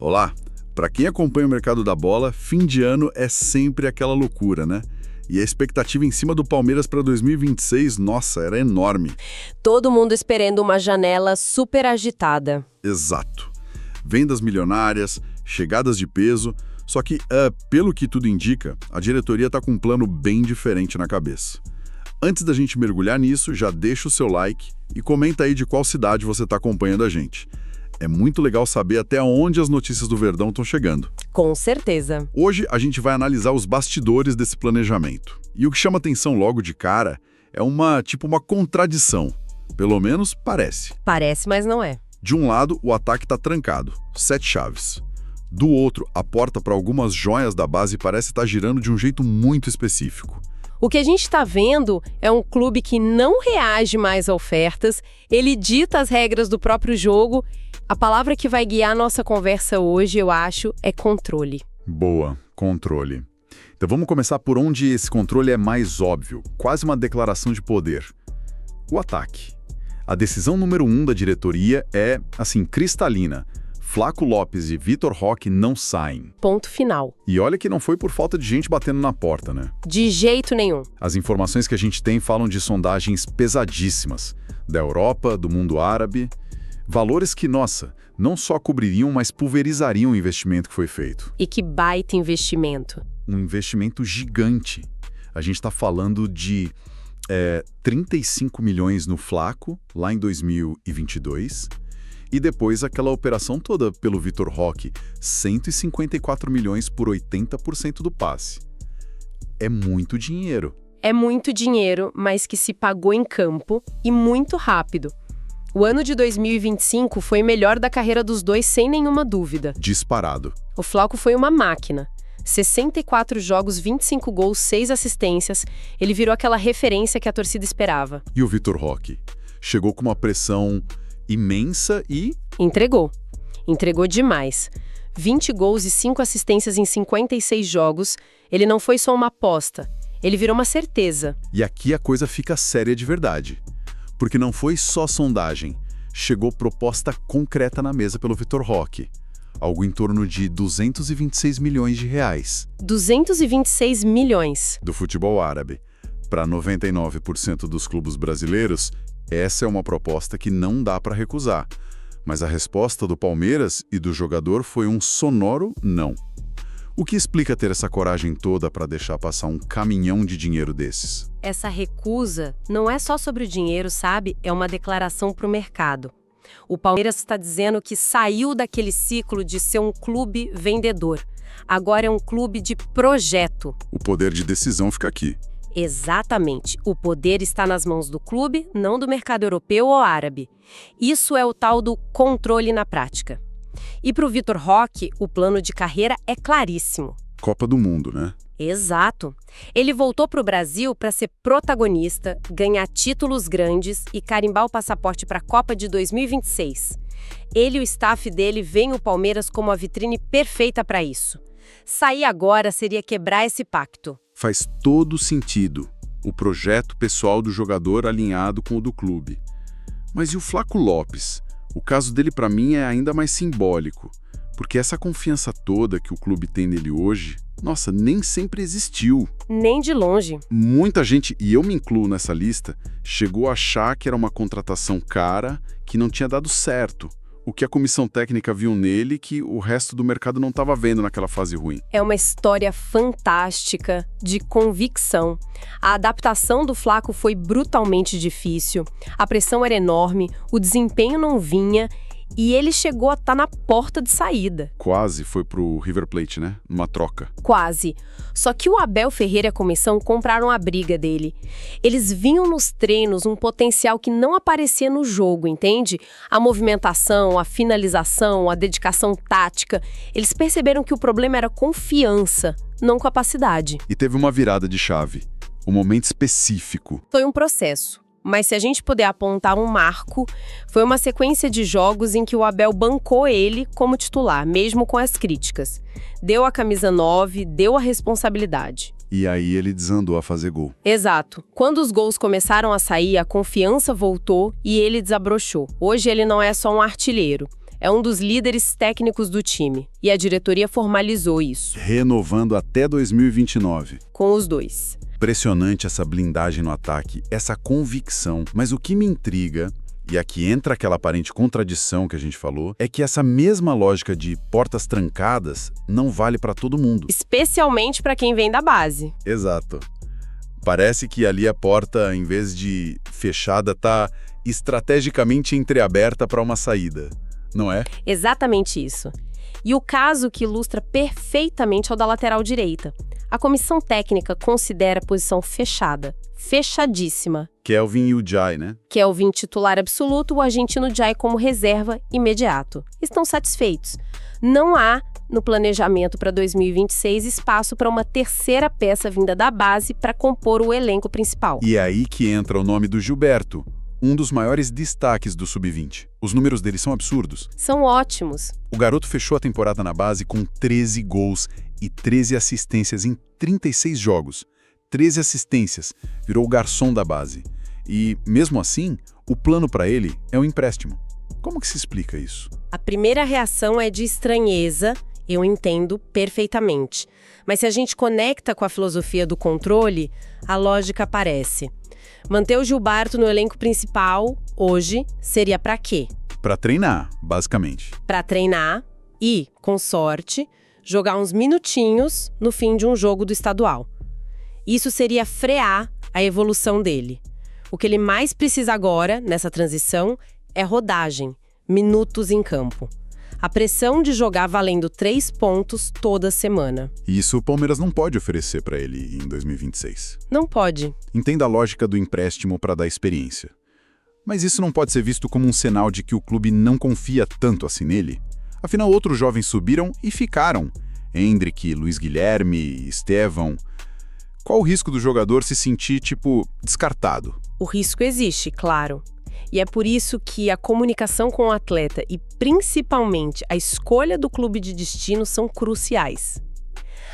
Olá! Para quem acompanha o mercado da bola, fim de ano é sempre aquela loucura, né? E a expectativa em cima do Palmeiras para 2026, nossa, era enorme. Todo mundo esperando uma janela super agitada. Exato. Vendas milionárias, chegadas de peso, só que, pelo que tudo indica, a diretoria está com um plano bem diferente na cabeça. Antes da gente mergulhar nisso, já deixa o seu like e comenta aí de qual cidade você está acompanhando a gente. É muito legal saber até onde as notícias do Verdão estão chegando. Com certeza. Hoje a gente vai analisar os bastidores desse planejamento. E o que chama atenção logo de cara é uma contradição. Pelo menos parece. Parece, mas não é. De um lado, o ataque está trancado, 7 chaves. Do outro, a porta para algumas joias da base parece estar girando de um jeito muito específico. O que a gente está vendo é um clube que não reage mais a ofertas, ele dita as regras do próprio jogo. A palavra que vai guiar a nossa conversa hoje, eu acho, é controle. Boa, controle. Então vamos começar por onde esse controle é mais óbvio, quase uma declaração de poder. O ataque. A decisão número 1 da diretoria é, cristalina. Flaco Lopes e Vitor Roque não saem. Ponto final. E olha que não foi por falta de gente batendo na porta, né? De jeito nenhum. As informações que a gente tem falam de sondagens pesadíssimas, da Europa, do mundo árabe. Valores que, nossa, não só cobririam, mas pulverizariam o investimento que foi feito. E que baita investimento. Um investimento gigante. A gente está falando de 35 milhões no Flaco, lá em 2022, e depois aquela operação toda pelo Vitor Roque, 154 milhões por 80% do passe. É muito dinheiro. É muito dinheiro, mas que se pagou em campo e muito rápido. O ano de 2025 foi o melhor da carreira dos dois, sem nenhuma dúvida. Disparado. O Flaco foi uma máquina. 64 jogos, 25 gols, 6 assistências. Ele virou aquela referência que a torcida esperava. E o Vitor Roque? Chegou com uma pressão imensa e... Entregou. Entregou demais. 20 gols e 5 assistências em 56 jogos. Ele não foi só uma aposta. Ele virou uma certeza. E aqui a coisa fica séria de verdade. Porque não foi só sondagem. Chegou proposta concreta na mesa pelo Vitor Roque. Algo em torno de 226 milhões de reais. 226 milhões. Do futebol árabe. Para 99% dos clubes brasileiros, essa é uma proposta que não dá para recusar. Mas a resposta do Palmeiras e do jogador foi um sonoro não. O que explica ter essa coragem toda para deixar passar um caminhão de dinheiro desses? Essa recusa não é só sobre o dinheiro, sabe? É uma declaração para o mercado. O Palmeiras está dizendo que saiu daquele ciclo de ser um clube vendedor. Agora é um clube de projeto. O poder de decisão fica aqui. Exatamente. O poder está nas mãos do clube, não do mercado europeu ou árabe. Isso é o tal do controle na prática. E para o Vitor Roque, o plano de carreira é claríssimo. Copa do Mundo, né? Exato. Ele voltou para o Brasil para ser protagonista, ganhar títulos grandes e carimbar o passaporte para a Copa de 2026. Ele e o staff dele veem o Palmeiras como a vitrine perfeita para isso. Sair agora seria quebrar esse pacto. Faz todo sentido. O projeto pessoal do jogador alinhado com o do clube. Mas e o Flaco Lopes? O caso dele, para mim, é ainda mais simbólico. Porque essa confiança toda que o clube tem nele hoje, nossa, nem sempre existiu. Nem de longe. Muita gente, e eu me incluo nessa lista, chegou a achar que era uma contratação cara, que não tinha dado certo. O que a comissão técnica viu nele que o resto do mercado não estava vendo naquela fase ruim. É uma história fantástica de convicção. A adaptação do Flaco foi brutalmente difícil, a pressão era enorme, o desempenho não vinha e ele chegou a estar na porta de saída. Quase foi pro River Plate, né? Numa troca. Quase. Só que o Abel Ferreira e a comissão compraram a briga dele. Eles viam nos treinos um potencial que não aparecia no jogo, entende? A movimentação, a finalização, a dedicação tática. Eles perceberam que o problema era confiança, não capacidade. E teve uma virada de chave. Um momento específico. Foi um processo. Mas se a gente puder apontar um marco, foi uma sequência de jogos em que o Abel bancou ele como titular, mesmo com as críticas. Deu a camisa 9, deu a responsabilidade. E aí ele desandou a fazer gol. Exato. Quando os gols começaram a sair, a confiança voltou e ele desabrochou. Hoje ele não é só um artilheiro. É um dos líderes técnicos do time. E a diretoria formalizou isso. Renovando até 2029. Com os dois. Impressionante essa blindagem no ataque, essa convicção. Mas o que me intriga, e aqui entra aquela aparente contradição que a gente falou, é que essa mesma lógica de portas trancadas não vale para todo mundo. Especialmente para quem vem da base. Exato. Parece que ali a porta, em vez de fechada, está estrategicamente entreaberta para uma saída, não é? Exatamente isso. E o caso que ilustra perfeitamente é o da lateral direita. A comissão técnica considera a posição fechada, fechadíssima. Kelvin Ujai, né? Kelvin titular absoluto, o argentino Ujai como reserva imediato. Estão satisfeitos. Não há, no planejamento para 2026, espaço para uma terceira peça vinda da base para compor o elenco principal. E é aí que entra o nome do Gilberto, um dos maiores destaques do Sub-20. Os números dele são absurdos. São ótimos. O garoto fechou a temporada na base com 13 gols e 13 assistências em 36 jogos. 13 assistências, virou o garçom da base. E, mesmo assim, o plano para ele é um empréstimo. Como que se explica isso? A primeira reação é de estranheza, eu entendo perfeitamente. Mas se a gente conecta com a filosofia do controle, a lógica aparece. Manter o Gilberto no elenco principal, hoje, seria para quê? Para treinar, basicamente. Para treinar e, com sorte, jogar uns minutinhos no fim de um jogo do estadual. Isso seria frear a evolução dele. O que ele mais precisa agora, nessa transição, é rodagem, minutos em campo. A pressão de jogar valendo 3 pontos toda semana. E isso o Palmeiras não pode oferecer para ele em 2026. Não pode. Entenda a lógica do empréstimo para dar experiência. Mas isso não pode ser visto como um sinal de que o clube não confia tanto assim nele. Afinal, outros jovens subiram e ficaram. Hendrick, Luiz Guilherme, Estevão. Qual o risco do jogador se sentir, descartado? O risco existe, claro. E é por isso que a comunicação com o atleta e, principalmente, a escolha do clube de destino são cruciais.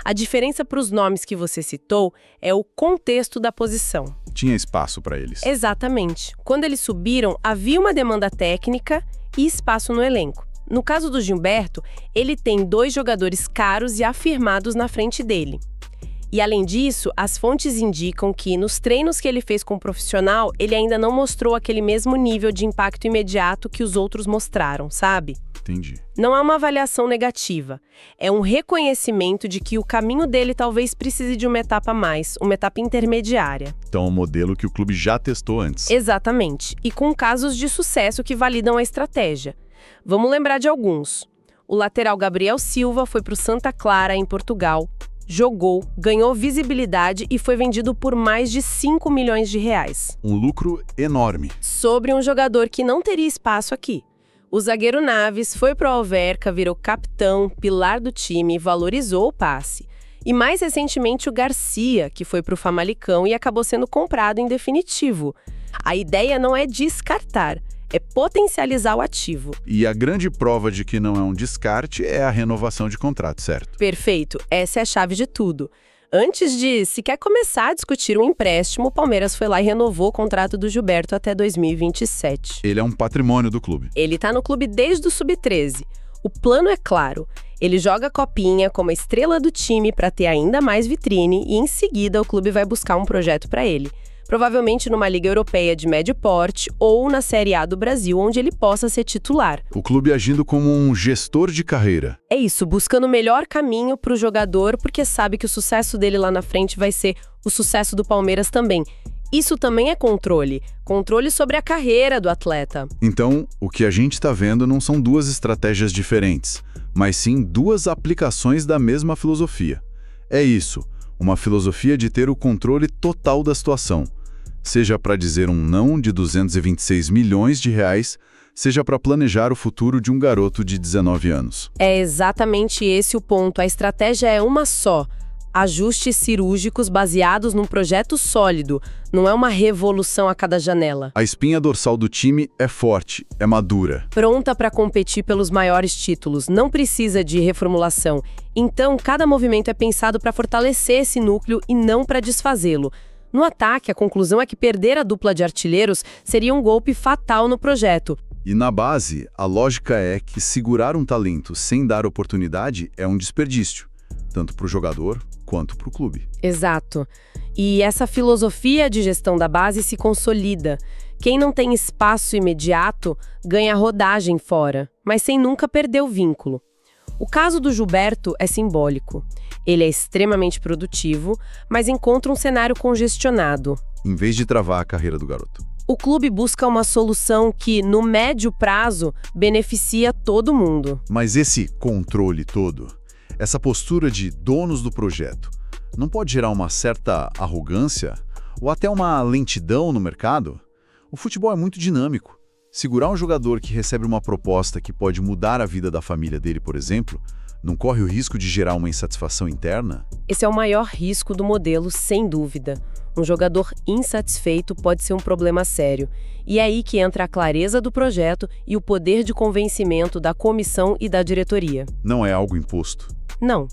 A diferença para os nomes que você citou é o contexto da posição. Tinha espaço para eles. Exatamente. Quando eles subiram, havia uma demanda técnica e espaço no elenco. No caso do Gilberto, ele tem 2 jogadores caros e afirmados na frente dele. E, além disso, as fontes indicam que, nos treinos que ele fez com o profissional, ele ainda não mostrou aquele mesmo nível de impacto imediato que os outros mostraram, sabe? Entendi. Não é uma avaliação negativa. É um reconhecimento de que o caminho dele talvez precise de uma etapa a mais, uma etapa intermediária. Então, um modelo que o clube já testou antes. Exatamente. E com casos de sucesso que validam a estratégia. Vamos lembrar de alguns. O lateral Gabriel Silva foi para o Santa Clara, em Portugal. Jogou, ganhou visibilidade e foi vendido por mais de 5 milhões de reais. Um lucro enorme. Sobre um jogador que não teria espaço aqui. O zagueiro Naves foi pro Alverca, virou capitão, pilar do time e valorizou o passe. E mais recentemente o Garcia, que foi pro Famalicão e acabou sendo comprado em definitivo. A ideia não é descartar, é potencializar o ativo. E a grande prova de que não é um descarte é a renovação de contrato, certo? Perfeito, essa é a chave de tudo. Antes de sequer começar a discutir um empréstimo, o Palmeiras foi lá e renovou o contrato do Gilberto até 2027. Ele é um patrimônio do clube. Ele tá no clube desde o Sub-13. O plano é claro. Ele joga a copinha como a estrela do time para ter ainda mais vitrine e, em seguida, o clube vai buscar um projeto para ele. Provavelmente numa liga europeia de médio porte ou na Série A do Brasil, onde ele possa ser titular. O clube agindo como um gestor de carreira. É isso, buscando o melhor caminho para o jogador, porque sabe que o sucesso dele lá na frente vai ser o sucesso do Palmeiras também. Isso também é controle. Controle sobre a carreira do atleta. Então, o que a gente está vendo não são 2 estratégias diferentes, mas sim 2 aplicações da mesma filosofia. É isso, uma filosofia de ter o controle total da situação. Seja para dizer um não de 226 milhões de reais, seja para planejar o futuro de um garoto de 19 anos. É exatamente esse o ponto. A estratégia é uma só. Ajustes cirúrgicos baseados num projeto sólido. Não é uma revolução a cada janela. A espinha dorsal do time é forte, é madura. Pronta para competir pelos maiores títulos. Não precisa de reformulação. Então, cada movimento é pensado para fortalecer esse núcleo e não para desfazê-lo. No ataque, a conclusão é que perder a dupla de artilheiros seria um golpe fatal no projeto. E na base, a lógica é que segurar um talento sem dar oportunidade é um desperdício, tanto para o jogador quanto para o clube. Exato. E essa filosofia de gestão da base se consolida. Quem não tem espaço imediato ganha rodagem fora, mas sem nunca perder o vínculo. O caso do Gilberto é simbólico. Ele é extremamente produtivo, mas encontra um cenário congestionado. Em vez de travar a carreira do garoto. O clube busca uma solução que, no médio prazo, beneficia todo mundo. Mas esse controle todo, essa postura de donos do projeto, não pode gerar uma certa arrogância ou até uma lentidão no mercado? O futebol é muito dinâmico. Segurar um jogador que recebe uma proposta que pode mudar a vida da família dele, por exemplo, não corre o risco de gerar uma insatisfação interna? Esse é o maior risco do modelo, sem dúvida. Um jogador insatisfeito pode ser um problema sério. E é aí que entra a clareza do projeto e o poder de convencimento da comissão e da diretoria. Não é algo imposto. Não.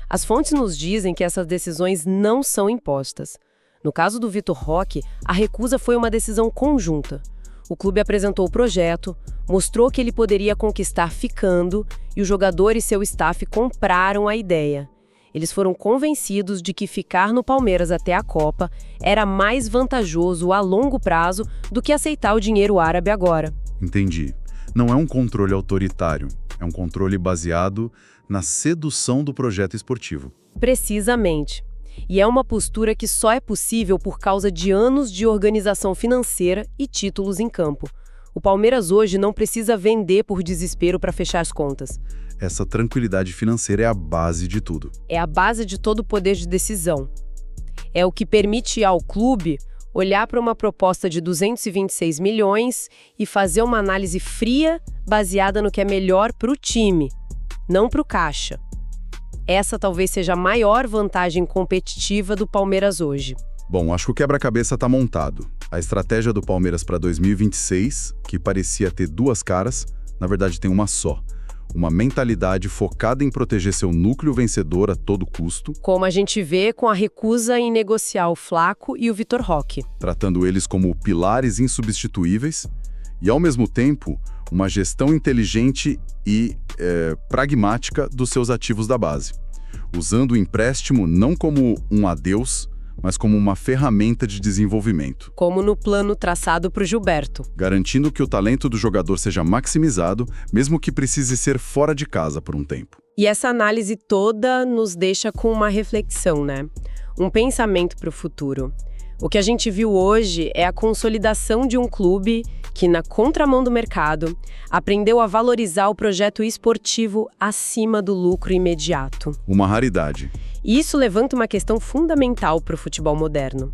As fontes nos dizem que essas decisões não são impostas. No caso do Vitor Roque, a recusa foi uma decisão conjunta. O clube apresentou o projeto, mostrou que ele poderia conquistar ficando e o jogador e seu staff compraram a ideia. Eles foram convencidos de que ficar no Palmeiras até a Copa era mais vantajoso a longo prazo do que aceitar o dinheiro árabe agora. Entendi. Não é um controle autoritário, é um controle baseado na sedução do projeto esportivo. Precisamente. E é uma postura que só é possível por causa de anos de organização financeira e títulos em campo. O Palmeiras hoje não precisa vender por desespero para fechar as contas. Essa tranquilidade financeira é a base de tudo. É a base de todo o poder de decisão. É o que permite ao clube olhar para uma proposta de 226 milhões e fazer uma análise fria baseada no que é melhor para o time, não para o caixa. Essa talvez seja a maior vantagem competitiva do Palmeiras hoje. Bom, acho que o quebra-cabeça está montado. A estratégia do Palmeiras para 2026, que parecia ter duas caras, na verdade tem uma só. Uma mentalidade focada em proteger seu núcleo vencedor a todo custo. Como a gente vê com a recusa em negociar o Flaco e o Vitor Roque. Tratando eles como pilares insubstituíveis e, ao mesmo tempo, uma gestão inteligente e pragmática dos seus ativos da base. Usando o empréstimo não como um adeus, mas como uma ferramenta de desenvolvimento. Como no plano traçado para o Gilberto. Garantindo que o talento do jogador seja maximizado, mesmo que precise ser fora de casa por um tempo. E essa análise toda nos deixa com uma reflexão, né? Um pensamento para o futuro. O que a gente viu hoje é a consolidação de um clube que, na contramão do mercado, aprendeu a valorizar o projeto esportivo acima do lucro imediato. Uma raridade. E isso levanta uma questão fundamental para o futebol moderno.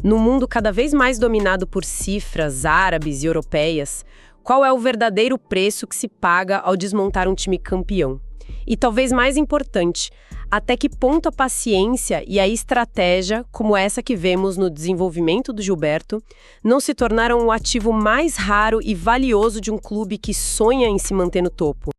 No mundo cada vez mais dominado por cifras árabes e europeias, qual é o verdadeiro preço que se paga ao desmontar um time campeão? E talvez mais importante, até que ponto a paciência e a estratégia, como essa que vemos no desenvolvimento do Gilberto, não se tornaram o ativo mais raro e valioso de um clube que sonha em se manter no topo?